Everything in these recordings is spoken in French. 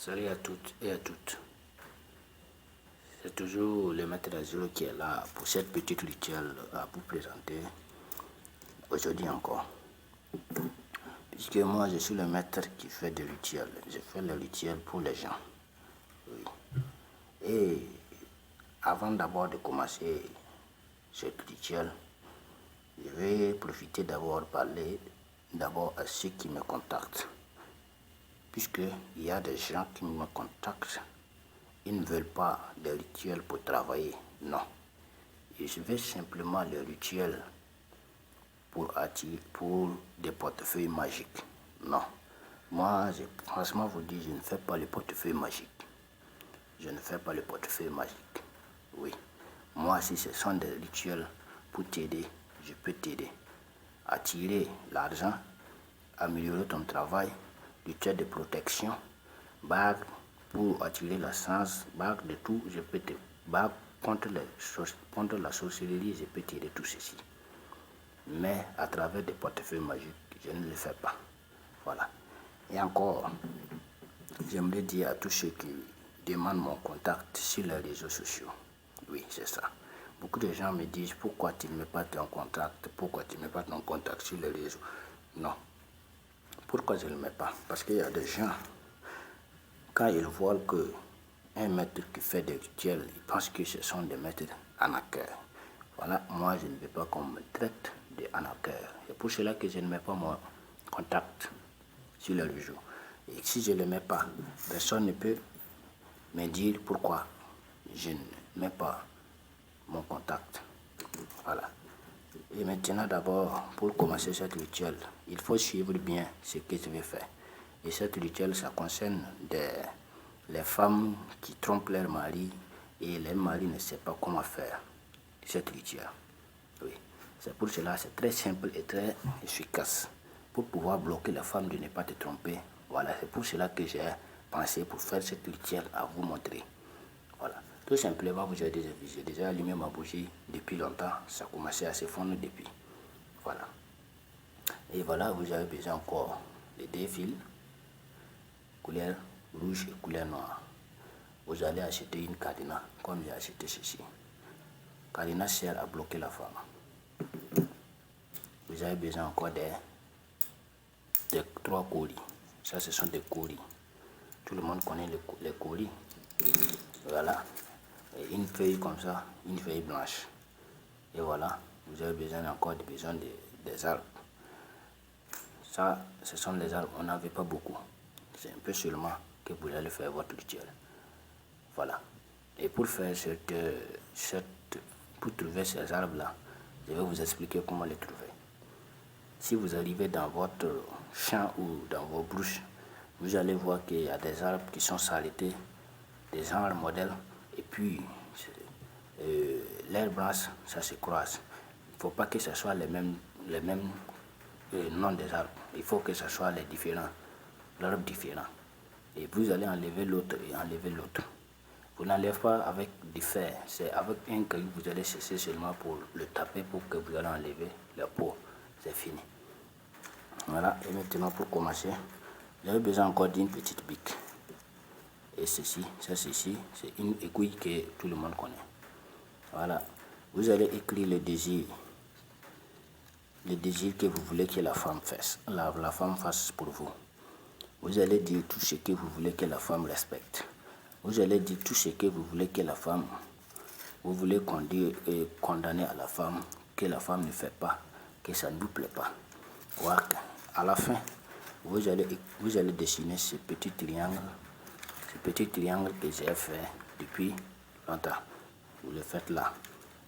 Salut à toutes et à toutes. C'est toujours le maître Azuro qui est là pour cette petite rituel à vous présenter aujourd'hui encore. Puisque moi je suis le maître qui fait des rituels. Je fais les rituels pour les gens. Oui. Et avant d'abord de commencer ce rituel, je vais profiter d'avoir parlé d'abord à ceux qui me contactent. Puisqu'il y a des gens qui me contactent, ils ne veulent pas des rituels pour travailler, non. Je veux simplement les rituels pour des portefeuilles magiques, non. Moi, franchement vous dis, je ne fais pas les portefeuilles magiques. Je ne fais pas les portefeuilles magiques, oui. Moi, si ce sont des rituels pour t'aider, je peux t'aider. Attirer l'argent, améliorer ton travail, rituel de protection, bague pour attirer la chance, bague de tout, je peux te bague contre la sorcellerie, je peux t'aider tout ceci. Mais à travers des portefeuilles magiques, je ne le fais pas. Voilà. Et encore, j'aimerais dire à tous ceux qui demandent mon contact sur les réseaux sociaux. Oui, c'est ça. Beaucoup de gens me disent pourquoi tu ne mets pas ton contact, pourquoi tu ne mets pas ton contact sur les réseaux. Non. Pourquoi je ne le mets pas? Parce qu'il y a des gens, quand ils voient qu'un maître qui fait des rituels, ils pensent que ce sont des maîtres arnaqueurs. Voilà, moi je ne veux pas qu'on me traite d'arnaqueur. C'est pour cela que je ne mets pas mon contact sur les réseaux. Et si je ne le mets pas, personne ne peut me dire pourquoi je ne mets pas mon contact. Voilà. Et maintenant d'abord, pour commencer cette rituel, il faut suivre bien ce que je vais faire. Et cette rituel, ça concerne les femmes qui trompent leur mari et les maris ne savent pas comment faire cette rituel. Oui. C'est pour cela, c'est très simple et très efficace pour pouvoir bloquer la femme de ne pas te tromper. Voilà, c'est pour cela que j'ai pensé pour faire cette rituel à vous montrer. Voilà. Tout simplement, vous avez déjà vu, j'ai déjà allumé ma bougie depuis longtemps. Ça a commencé à se fondre depuis. Voilà. Et voilà, vous avez besoin encore de deux fils, couleur rouge et couleur noire. Vous allez acheter une cadenas, comme j'ai acheté ceci. Cadenas sert à bloquer la femme. Vous avez besoin encore de 3 colis. Ça, ce sont des colis. Tout le monde connaît les colis. Voilà. Et une feuille comme ça, une feuille blanche. Et voilà, vous avez besoin encore des arbres. Ça, ce sont les arbres, on n'en veut pas beaucoup. C'est un peu seulement que vous allez faire votre rituel. Voilà. Et pour faire pour trouver ces arbres-là, je vais vous expliquer comment les trouver. Si vous arrivez dans votre champ ou dans vos brousses, vous allez voir qu'il y a des arbres qui sont s'arrêter, des genres modèles, et puis l'air blanche, ça se croise. Il ne faut pas que ce soit les mêmes noms des arbres. Il faut que ce soit l'arbre différent. Et vous allez enlever l'autre et enlever l'autre. Vous n'enlevez pas avec du fer, c'est avec un caillou que vous allez cesser seulement pour le taper pour que vous allez enlever la peau. C'est fini. Voilà, et maintenant pour commencer, vous avez besoin encore d'une petite bique. Et ceci, c'est une aiguille que tout le monde connaît. Voilà, vous allez écrire le désir que vous voulez que la femme fasse pour vous. Vous allez dire tout ce que vous voulez que la femme respecte. Vous allez dire tout ce que vous voulez que vous voulez condamner à la femme, que la femme ne fait pas, que ça ne vous plaît pas. Voilà. À la fin, vous allez dessiner ce petit triangle que j'ai fait depuis longtemps. Vous le faites là.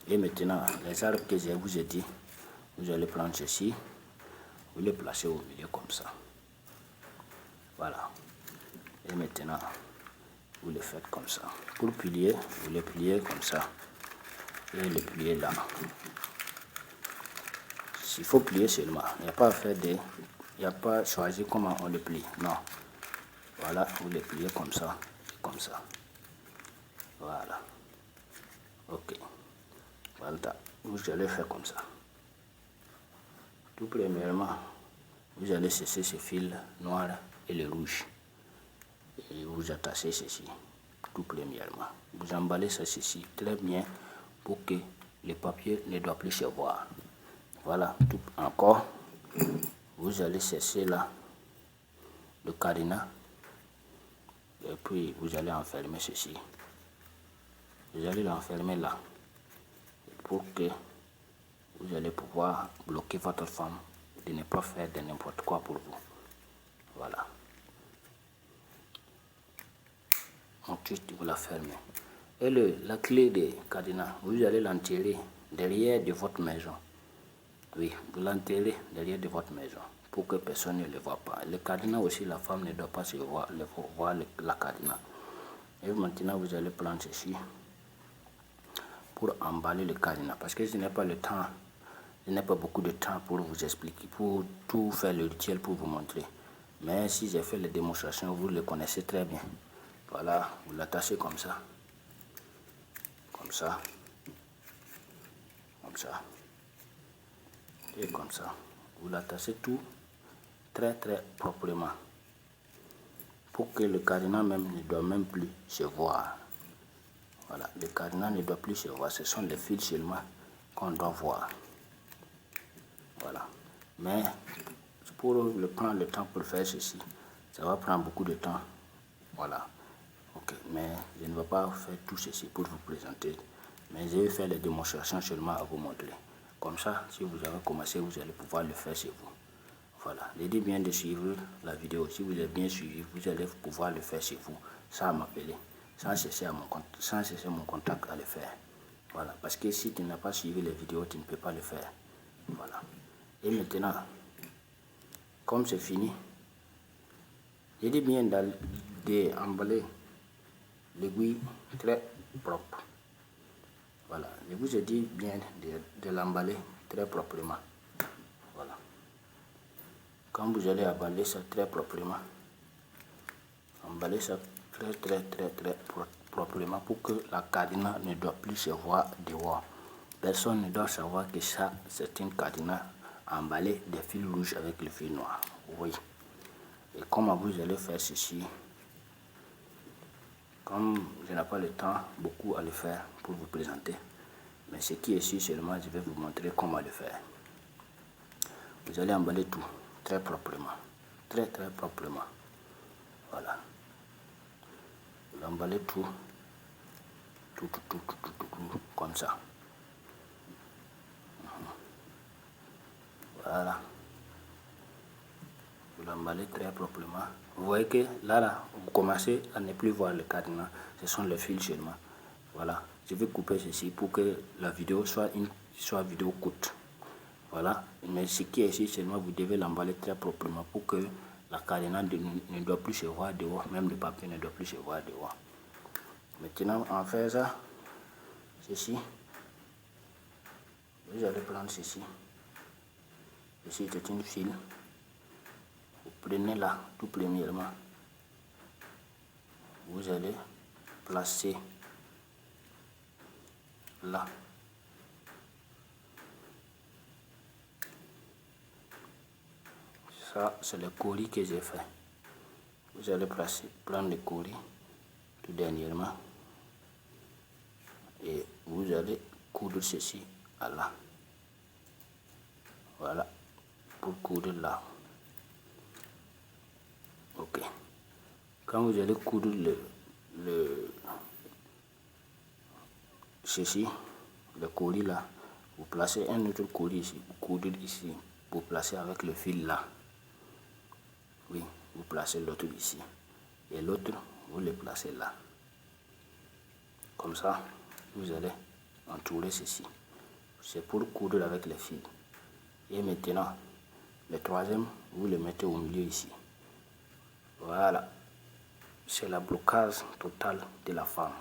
Et maintenant, les arbres que je vous ai dit, vous allez prendre ceci, vous les placez au milieu comme ça. Voilà. Et maintenant, vous le faites comme ça. Pour plier, vous le pliez comme ça. Et le plier là. Il faut plier seulement. Il n'y a pas à faire il n'y a pas à choisir comment on le plie. Non. Voilà, vous le pliez comme ça. Comme ça. Voilà. Ok. Voilà. Vous allez faire comme ça. Tout premièrement, vous allez cesser ce fil noir et le rouge. et vous attachez ceci tout premièrement. Vous emballez ceci très bien pour que le papier ne doit plus se voir. Voilà, tout encore. Vous allez chercher là le cadenas et puis vous allez enfermer ceci. Vous allez l'enfermer là pour que vous allez pouvoir bloquer votre femme de ne pas faire de n'importe quoi pour vous. Voilà. Ensuite, vous la fermez. Et la clé de cadenas, vous allez l'enterrer derrière de votre maison. Oui, vous l'enterrez derrière de votre maison pour que personne ne le voit pas. Le cadenas aussi, la femme ne doit pas se voir, la cadenas. Et maintenant, vous allez prendre ceci pour emballer le cadenas. Parce que je n'ai pas le temps, je n'ai pas beaucoup de temps pour vous expliquer, pour tout faire le rituel pour vous montrer. Mais si j'ai fait les démonstrations, vous le connaissez très bien. Voilà, vous l'attachez comme ça. Comme ça. Comme ça. Et comme ça. Vous l'attachez tout très proprement. Pour que le cadenas même ne doit même plus se voir. Voilà, le cadenas ne doit plus se voir. Ce sont les fils seulement qu'on doit voir. Voilà. Mais pour prendre le temps pour faire ceci, ça va prendre beaucoup de temps. Voilà. Ok, mais je ne vais pas faire tout ceci pour vous présenter. Mais je vais faire les démonstrations seulement à vous montrer. Comme ça, si vous avez commencé, vous allez pouvoir le faire chez vous. Voilà. L'idée bien de suivre la vidéo. Si vous avez bien suivi, vous allez pouvoir le faire chez vous, sans m'appeler, sans cesser mon contact à le faire. Voilà. Parce que si tu n'as pas suivi les vidéos, tu ne peux pas le faire. Voilà. Et maintenant, comme c'est fini, l'idée bien d'emballer l'aiguille très propre. Voilà, je vous ai dit bien de l'emballer très proprement. Voilà. Quand vous allez emballer ça très proprement, emballez ça très proprement pour que la cadenas ne doit plus se voir dehors. Personne ne doit savoir que ça, c'est une cadenas emballée des fils rouges avec le fil noir. Oui. Et comment vous allez faire ceci? Comme je n'ai pas le temps beaucoup à le faire pour vous présenter, mais ce qui est sûr seulement, je vais vous montrer comment le faire. Vous allez emballer tout très proprement, très proprement. Voilà. Vous emballez tout, comme ça. Voilà. Vous l'emballez très proprement. Vous voyez que là, vous commencez à ne plus voir le cadenas. Ce sont les fils seulement. Voilà. Je vais couper ceci pour que la vidéo soit une vidéo courte. Voilà. Mais ce qui est ici, seulement vous devez l'emballer très proprement pour que la cadenas ne doit plus se voir dehors. Même le papier ne doit plus se voir dehors. Maintenant, en fait ça, ceci. Vous allez prendre ceci. Ceci c'est une file. Vous prenez là, tout premièrement, vous allez placer là. Ça, c'est le colis que j'ai fait. Vous allez prendre le colis tout dernièrement et vous allez coudre ceci à là. Voilà, pour coudre là. Ok. Quand vous allez coudre ceci, le colis là, vous placez un autre colis ici, vous coudrez ici, vous placez avec le fil là. Oui, vous placez l'autre ici. Et l'autre, vous le placez là. Comme ça, vous allez entourer ceci. C'est pour coudre avec les fils. Et maintenant, le troisième, vous le mettez au milieu ici. Voilà. C'est le blocage total de la femme.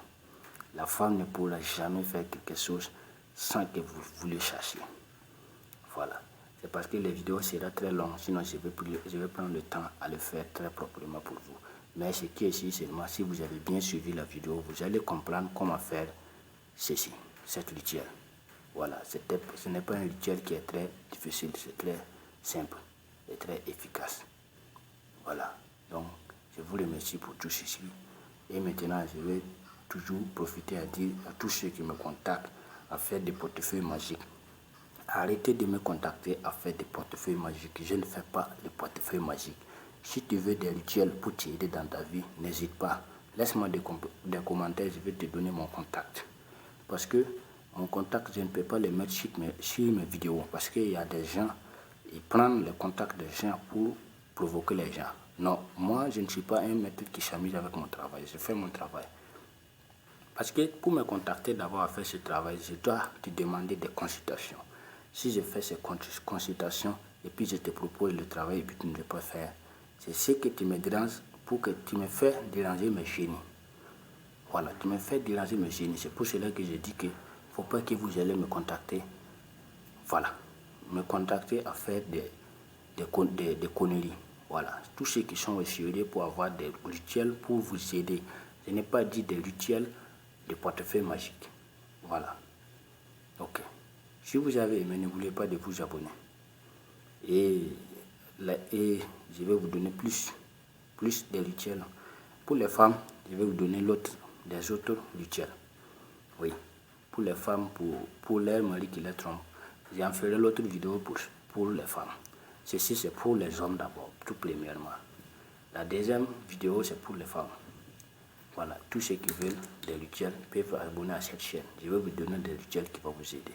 La femme ne pourra jamais faire quelque chose sans que vous le cherchiez. Voilà. C'est parce que les vidéos seront très longues, sinon je vais prendre le temps à le faire très proprement pour vous. Mais ce qui est ici, seulement si vous avez bien suivi la vidéo, vous allez comprendre comment faire ceci, cette rituel. Voilà, ce n'est pas un rituel qui est très difficile, c'est très simple et très efficace. Voilà, donc je vous remercie pour tout ceci. Et maintenant, je vais toujours profiter à dire à tous ceux qui me contactent à faire des portefeuilles magiques. Arrêtez de me contacter à faire des portefeuilles magiques. Je ne fais pas de portefeuilles magiques. Si tu veux des rituels pour t'aider dans ta vie, n'hésite pas. Laisse-moi des commentaires, je vais te donner mon contact. Parce que mon contact, je ne peux pas le mettre sur mes vidéos. Parce qu'il y a des gens, ils prennent le contact des gens pour provoquer les gens. Non, moi, je ne suis pas un maître qui s'amuse avec mon travail. Je fais mon travail. Parce que pour me contacter d'avoir fait ce travail, je dois te demander des consultations. Si je fais ces consultations et puis je te propose le travail et puis tu ne veux pas faire, c'est ce que tu me déranges pour que tu me fais déranger mes génies. Voilà, tu me fais déranger mes génies. C'est pour cela que je dis que faut pas que vous allez me contacter. Voilà, me contacter à faire des conneries. Voilà, tous ceux qui sont sérieux pour avoir des rituels pour vous aider. Je n'ai pas dit des rituels de portefeuille magique. Voilà. Ok. Si vous avez aimé, n'oubliez pas de vous abonner. Et je vais vous donner plus de rituels. Pour les femmes, je vais vous donner des autres rituels. Oui. Pour les femmes, pour leur mari qui les trompe. J'en ferai l'autre vidéo pour les femmes. Ceci, c'est pour les hommes d'abord, tout premièrement. La deuxième vidéo, c'est pour les femmes. Voilà, tous ceux qui veulent des rituels peuvent abonner à cette chaîne. Je vais vous donner des rituels qui vont vous aider.